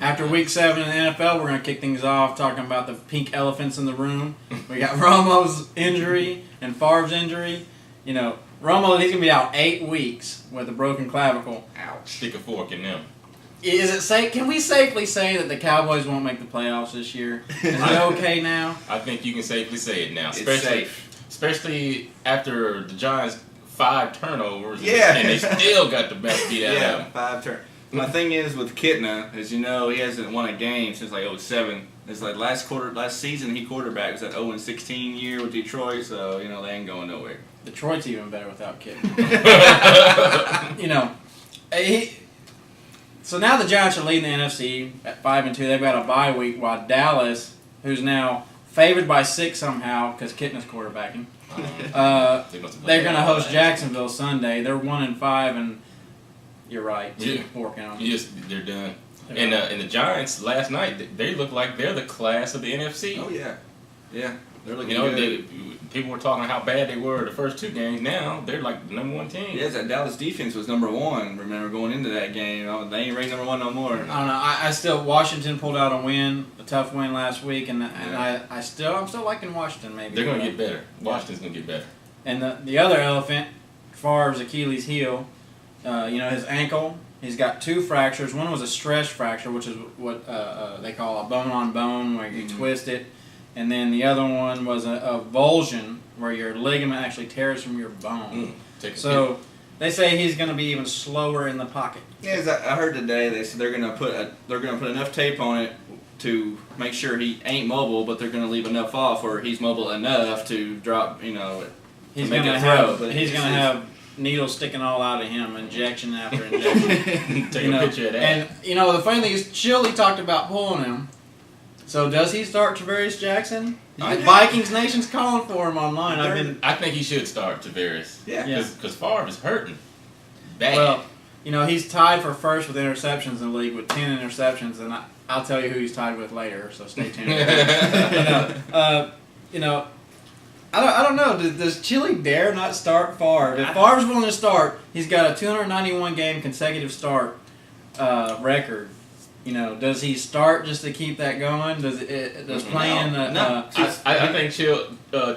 After Week 7 in the NFL, we're going to kick things off talking about the pink elephants in the room. We got Romo's injury and Favre's injury. You know, Romo, he's going to be out 8 weeks with a broken clavicle. Ouch. Stick a fork in them. Is it safe? Can we safely say that the Cowboys won't make the playoffs this year? Is it okay now? I think you can safely say it now. It's safe. Especially after the Giants' 5 turnovers. Yeah. And they still got the best beat out of them. 5 turnovers. My thing is with Kitna, as you know, he hasn't won a game since like 2007. It's like last season he quarterbacked was that 0-16 year with Detroit, so you know they ain't going nowhere. Detroit's even better without Kitna. You know, so now the Giants are leading the NFC at 5-2. They've got a bye week, while Dallas, who's now favored by 6 somehow because Kitna's quarterbacking, they're going to host Jacksonville Sunday. They're 1-5 and. You're right. Yeah. They're done. And the Giants last night, they look like they're the class of the NFC. Oh yeah, they're looking good. People were talking how bad they were the first 2 games. Now they're like the number 1 team. Yeah, that Dallas defense was number 1. Remember going into that game, they ain't ranked number 1 no more. I don't know. I still Washington pulled out a tough win last week, and I'm still liking Washington. Maybe they're gonna get better. Washington's gonna get better. And the other elephant, Favre's Achilles heel. His ankle, he's got 2 fractures. One was a stress fracture, which is what they call a bone-on-bone, where you twist it. And then the other one was a avulsion, where your ligament actually tears from your bone. So they say he's going to be even slower in the pocket. Yeah, I heard today they said they're going to put enough tape on it to make sure he ain't mobile, but they're going to leave enough off where he's mobile enough to drop, He's going to have needles sticking all out of him, injection after injection. Take a picture of that. And, the funny thing is, Chili talked about pulling him. So does he start Tavares Jackson? Vikings Nation's calling for him online. I think he should start Tavares. Yeah. Because Favre is hurting bad. Well, he's tied for first with interceptions in the league with 10 interceptions, and I'll tell you who he's tied with later, so stay tuned. I don't know. Does Chili dare not start Favre? If Favre's willing to start, he's got a 291 game consecutive start record. Does he start just to keep that going? Does playing? No. I think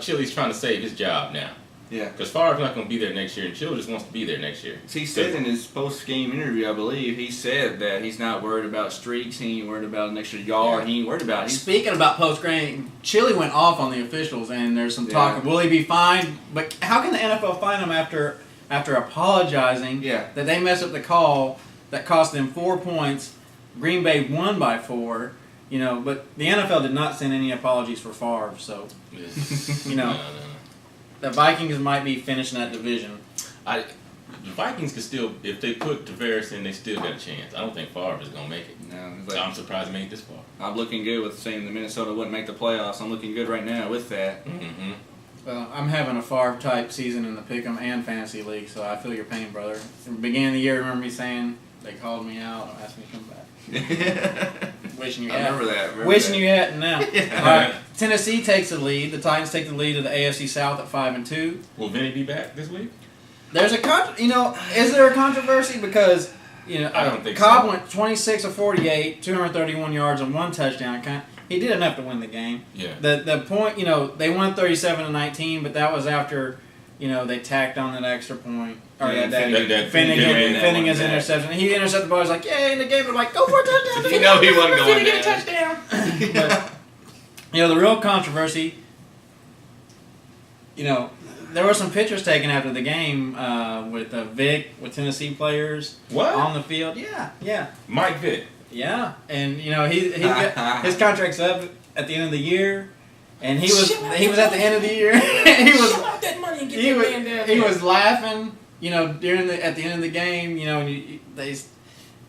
Chili's trying to save his job now. Yeah. Because Favre's not going to be there next year, and Chili just wants to be there next year. He said in his post-game interview, I believe, he said that he's not worried about streaks. He ain't worried about an extra yard. He ain't worried about it. Speaking about post-game, Chili went off on the officials, and there's some talk of will he be fined? But how can the NFL fine him after apologizing that they messed up the call that cost them 4 points? Green Bay won by 4. But the NFL did not send any apologies for Favre, so No. The Vikings might be finishing that division. The Vikings could still, if they put Tavares in, they still got a chance. I don't think Favre is going to make it. No, I'm surprised he made it this far. I'm looking good with saying the Minnesota wouldn't make the playoffs. I'm looking good right now with that. Mm-hmm. Well, I'm having a Favre-type season in the Pick'em and Fantasy League, so I feel your pain, brother. At the beginning of the year, remember me saying they called me out and asked me to come back. Wishing you hadn't. Remember that. Wishing you hadn't now. All right, Tennessee takes the lead. The Titans take the lead of the AFC South at 5-2. Will Vinny be back this week? There's is there a controversy because I don't think Cobb so. went 26 of 48, 231 yards and 1 touchdown. He did enough to win the game. Yeah. The point, they won 37-19, but that was after they tacked on that extra point. Finnegan's interception. He intercepted the ball. He was like, "Yay!" In the game, they're like, "Go for a touchdown!" He wasn't going get a touchdown. But, the real controversy. There were some pictures taken after the game with Vic with Tennessee players on the field. Yeah. Mike Vick. Yeah, and his contract's up at the end of the year. And he was at the end of the year. he was laughing, at the end of the game,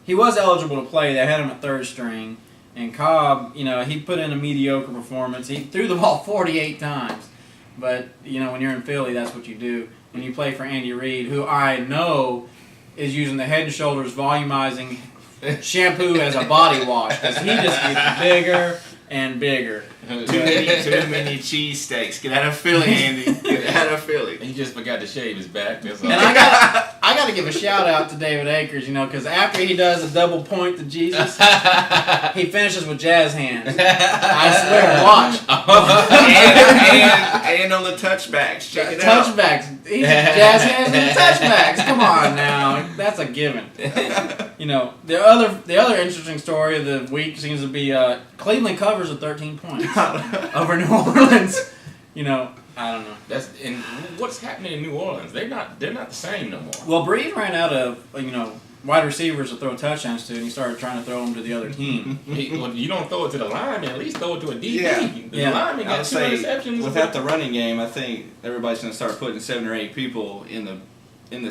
he was eligible to play. They had him at 3rd string, and Cobb, he put in a mediocre performance. He threw the ball 48 times, but when you're in Philly, that's what you do. When you play for Andy Reid, who I know is using the Head and Shoulders volumizing shampoo as a body wash because he just gets bigger and bigger. Too many cheesesteaks. Get out of Philly, Andy. Get out of Philly. He just forgot to shave his back. That's all. And I got to give a shout out to David Akers, because after he does a double point to Jesus, he finishes with jazz hands. I swear, watch. and on the touchbacks. Check it out. Touchbacks. He's jazz hands and touchbacks. Come on now, that's a given. The other interesting story of the week seems to be Cleveland covers with 13 points over New Orleans. I don't know. And what's happening in New Orleans? They're not the same no more. Well, Breeze ran out of wide receivers to throw touchdowns to, and he started trying to throw them to the other team. Well, you don't throw it to the lineman, at least throw it to a DB. Yeah. The lineman got 2 interceptions. Without the running game, I think everybody's going to start putting 7 or 8 people in the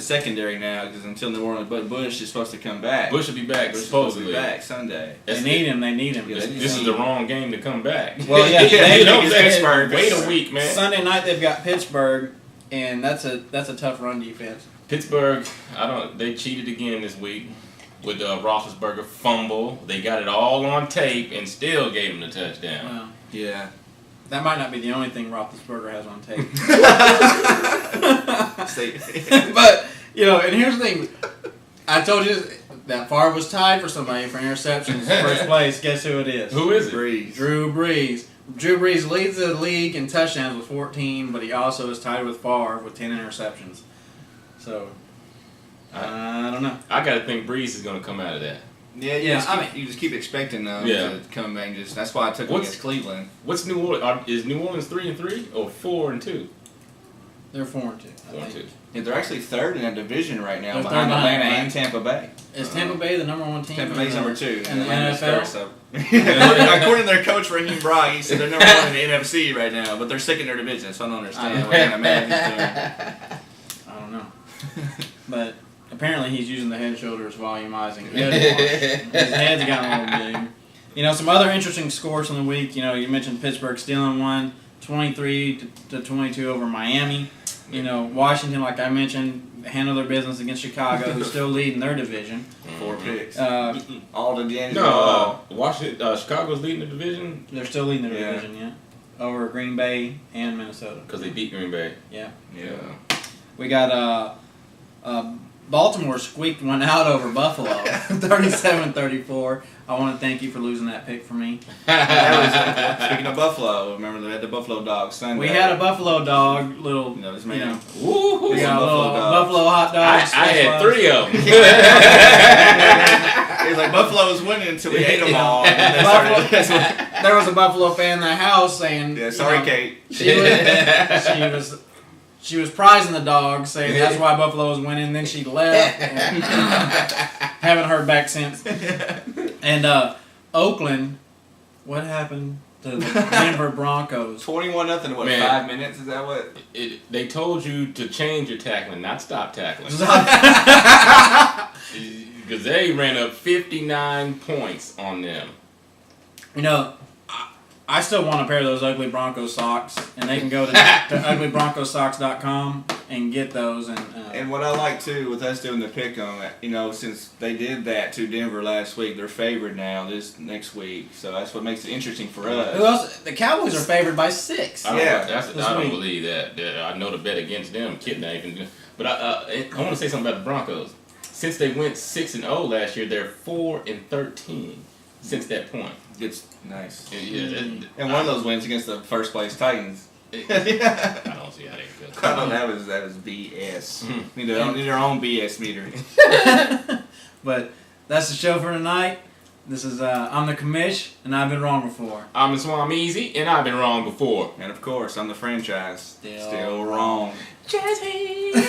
secondary now, because until New Orleans, but Bush is supposed to come back. Bush will be back, supposedly. Back Sunday. They need him. Yeah, this is the wrong game to come back. Well, yeah, they don't Pittsburgh. Wait a week, man. Sunday night they've got Pittsburgh, and that's a tough run defense. Pittsburgh, they cheated again this week with the Roethlisberger fumble. They got it all on tape and still gave him the touchdown. Well, yeah. That might not be the only thing Roethlisberger has on tape. But, and here's the thing. I told you that Favre was tied for somebody for interceptions first place. Guess who it is? Who is it? Drew Brees. Drew Brees leads the league in touchdowns with 14, but he also is tied with Favre with 10 interceptions. So, I don't know. I got to think Brees is going to come out of that. Yeah, you just keep expecting them to come back. That's why I took them against Cleveland. What's New Orleans? Is New Orleans 3-3 or 4-2? They're 4-2. 4-2. Yeah, they're actually third in that division right now, They're behind third Atlanta behind, and Tampa Bay. Is Tampa Bay the number one team? Tampa Bay's number 2 in the NFL. So. According to their coach Raheem Bragg, he said they're number 1 in the NFC right now, but they're second in their division, so I don't understand what kind of math he's doing. I don't know, but apparently he's using the head shoulders volumizing. His head's gotten a little big. Some other interesting scores from the week. You mentioned Pittsburgh stealing one, 23-22 over Miami. Washington, like I mentioned, handled their business against Chicago, who's still leading their division. 4 picks. All to the end. Washington, Chicago's leading the division. They're still leading their division, yeah. Over Green Bay and Minnesota. Because they beat Green Bay. Yeah. Yeah. We got Baltimore squeaked one out over Buffalo, 37-34. I want to thank you for losing that pick for me. Speaking of Buffalo, remember they had the Buffalo dog Sunday. We had a Buffalo dog, little. This man. We got a little Buffalo hot dog. I had 3 of them. It was like Buffalo was winning until we ate them all. There was a Buffalo fan in the house saying, "Yeah, sorry, Kate." She was prizing the dog, saying that's why Buffalo was winning. Then she left. And haven't heard back since. And Oakland, what happened to the Denver Broncos? 21-0. What? Man, 5 minutes? Is that what? They told you to change your tackling, not stop tackling. Because they ran up 59 points on them. I still want a pair of those Ugly Broncos socks, and they can go to uglybroncosocks.com and get those. And what I like too with us doing the pick 'em, since they did that to Denver last week, they're favored now this next week. So that's what makes it interesting for us. Who else? The Cowboys are favored by 6. I don't believe that. I know to bet against them. Kidding, even. But I want to say something about the Broncos. Since they went 6-0 last year, they're 4-13 since that point. It's nice. And one of those wins against the first place Titans. I don't see how they feel. That was BS. Need their own BS meter. But that's the show for tonight. This is I'm the commish, and I've been wrong before. I'm the Swam Easy, and I've been wrong before. And of course, I'm the franchise. Still wrong. Jazz hands.